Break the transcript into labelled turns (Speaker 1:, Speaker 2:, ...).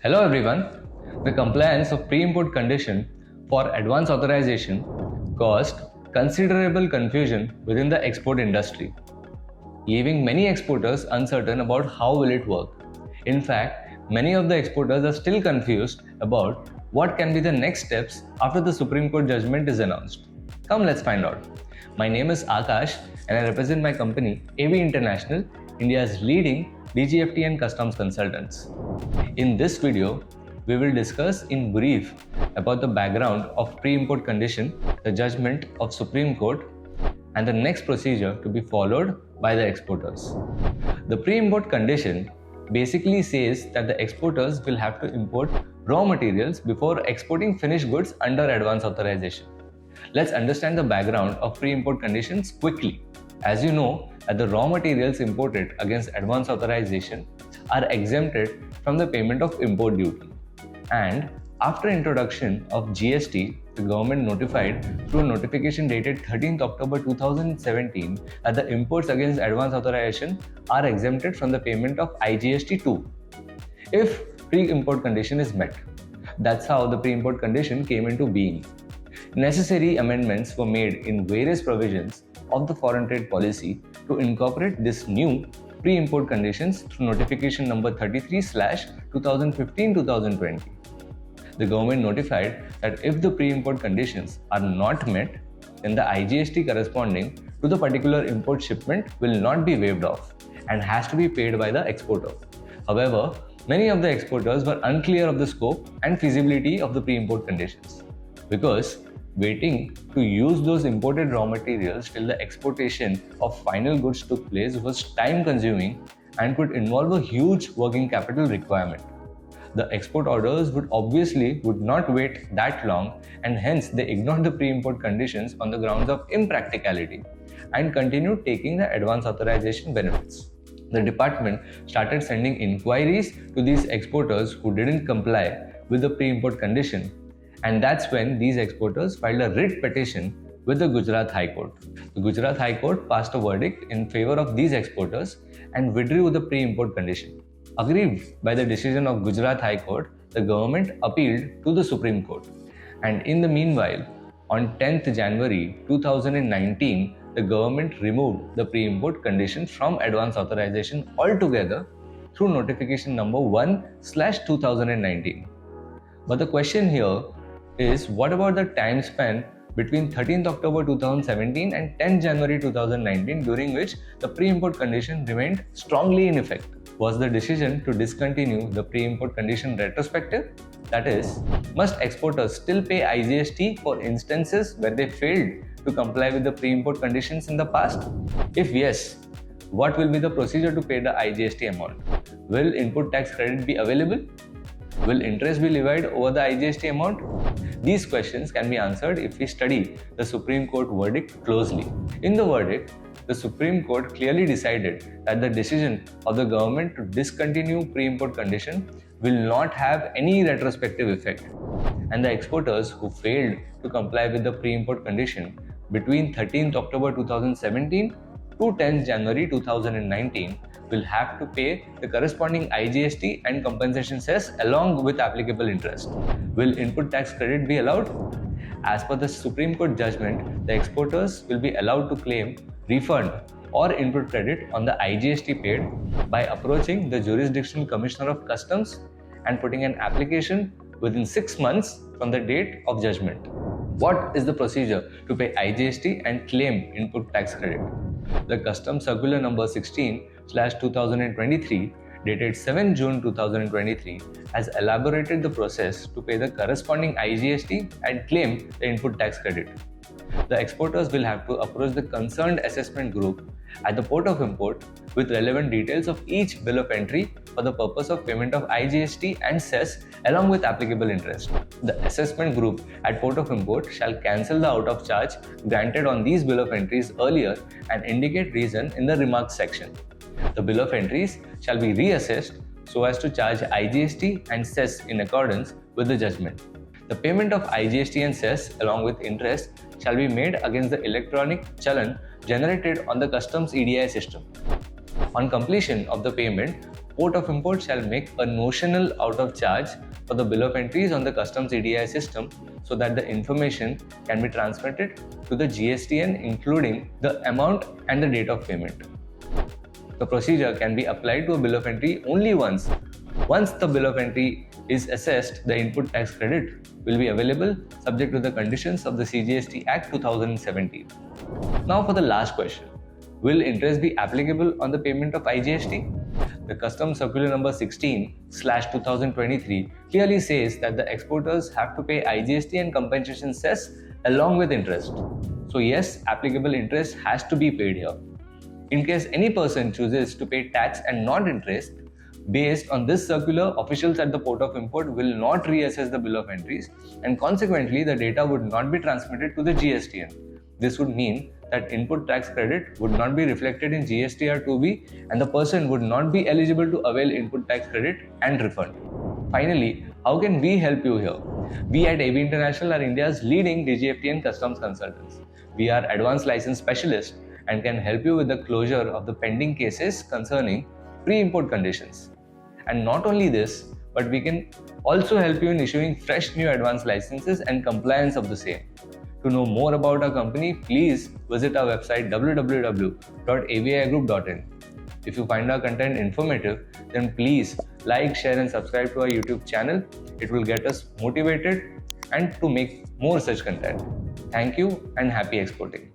Speaker 1: Hello everyone. The compliance of pre-import condition for advance authorization caused considerable confusion within the export industry, leaving many exporters uncertain about how will it work. In fact, many of the exporters are still confused about what can be the next steps after the Supreme Court judgment is announced. Come, let's find out. My name is Akash and I represent my company AV International, India's leading DGFT and customs consultants. In this video, we will discuss in brief about the background of pre-import condition, the judgment of Supreme Court, and the next procedure to be followed by the exporters. The pre-import condition basically says that the exporters will have to import raw materials before exporting finished goods under advance authorization. Let's understand the background of pre-import conditions quickly. As you know, that the raw materials imported against advance authorization are exempted from the payment of import duty. And after introduction of GST, the government notified through a notification dated 13th October 2017 that the imports against advance authorization are exempted from the payment of IGST 2 if pre-import condition is met. That's how the pre-import condition came into being. Necessary amendments were made in various provisions of the foreign trade policy to incorporate this new pre-import conditions through notification number 33/2015-2020. The government notified that if the pre-import conditions are not met, then the IGST corresponding to the particular import shipment will not be waived off and has to be paid by the exporter. However, many of the exporters were unclear of the scope and feasibility of the pre-import conditions because waiting to use those imported raw materials till the exportation of final goods took place was time consuming and could involve a huge working capital requirement. The export orders would not wait that long, and hence they ignored the pre-import conditions on the grounds of impracticality and continued taking the advance authorization benefits. The department started sending inquiries to these exporters who didn't comply with the pre-import condition, and that's when these exporters filed a writ petition with the Gujarat High Court. The Gujarat High Court passed a verdict in favor of these exporters and withdrew the pre-import condition. Aggrieved by the decision of Gujarat High Court, the government appealed to the Supreme Court. And in the meanwhile, on 10th January 2019, the government removed the pre-import condition from advance authorization altogether through notification number 1/2019. But the question here is, what about the time span between 13th October 2017 and 10th January 2019, during which the pre-import condition remained strongly in effect? Was the decision to discontinue the pre-import condition retrospective? That is, must exporters still pay IGST for instances where they failed to comply with the pre-import conditions in the past? If yes, what will be the procedure to pay the IGST amount? Will input tax credit be available? Will interest be levied over the IGST amount? These questions can be answered if we study the Supreme Court verdict closely. In the verdict, the Supreme Court clearly decided that the decision of the government to discontinue pre-import condition will not have any retrospective effect, and the exporters who failed to comply with the pre-import condition between 13th October 2017 to 10th January 2019 will have to pay the corresponding IGST and compensation cess along with applicable interest. Will input tax credit be allowed? As per the Supreme Court judgment, the exporters will be allowed to claim refund or input credit on the IGST paid by approaching the Jurisdictional Commissioner of Customs and putting an application within 6 months from the date of judgment. What is the procedure to pay IGST and claim input tax credit? The Customs Circular number 16/2023 dated 7 June 2023 has elaborated the process to pay the corresponding IGST and claim the input tax credit. The exporters will have to approach the concerned assessment group at the port of import with relevant details of each bill of entry for the purpose of payment of IGST and cess along with applicable interest. The assessment group at port of import shall cancel the out of charge granted on these bill of entries earlier and indicate reason in the remarks section. The bill of entries shall be reassessed so as to charge IGST and cess in accordance with the judgment. The payment of IGST and cess along with interest shall be made against the electronic challan generated on the customs EDI system. On completion of the payment, port of import shall make a notional out of charge for the bill of entries on the customs EDI system so that the information can be transmitted to the GSTN including the amount and the date of payment. The procedure can be applied to a bill of entry only once. Once the bill of entry is assessed, the input tax credit will be available subject to the conditions of the CGST Act 2017. Now for the last question. Will interest be applicable on the payment of IGST? The Customs Circular number 16/2023 clearly says that the exporters have to pay IGST and compensation cess along with interest. So yes, applicable interest has to be paid here. In case any person chooses to pay tax and not interest, based on this circular, officials at the port of import will not reassess the bill of entries and consequently the data would not be transmitted to the GSTN. This would mean that input tax credit would not be reflected in GSTR 2B and the person would not be eligible to avail input tax credit and refund. Finally, how can we help you here? We at AB International are India's leading DGFT customs consultants. We are advanced license specialists and can help you with the closure of the pending cases concerning pre-import conditions. And not only this, but we can also help you in issuing fresh new advanced licenses and compliance of the same. To know more about our company, please visit our website www.aviigroup.in. If you find our content informative, then please like, share and subscribe to our YouTube channel. It will get us motivated and to make more such content. Thank you and happy exporting.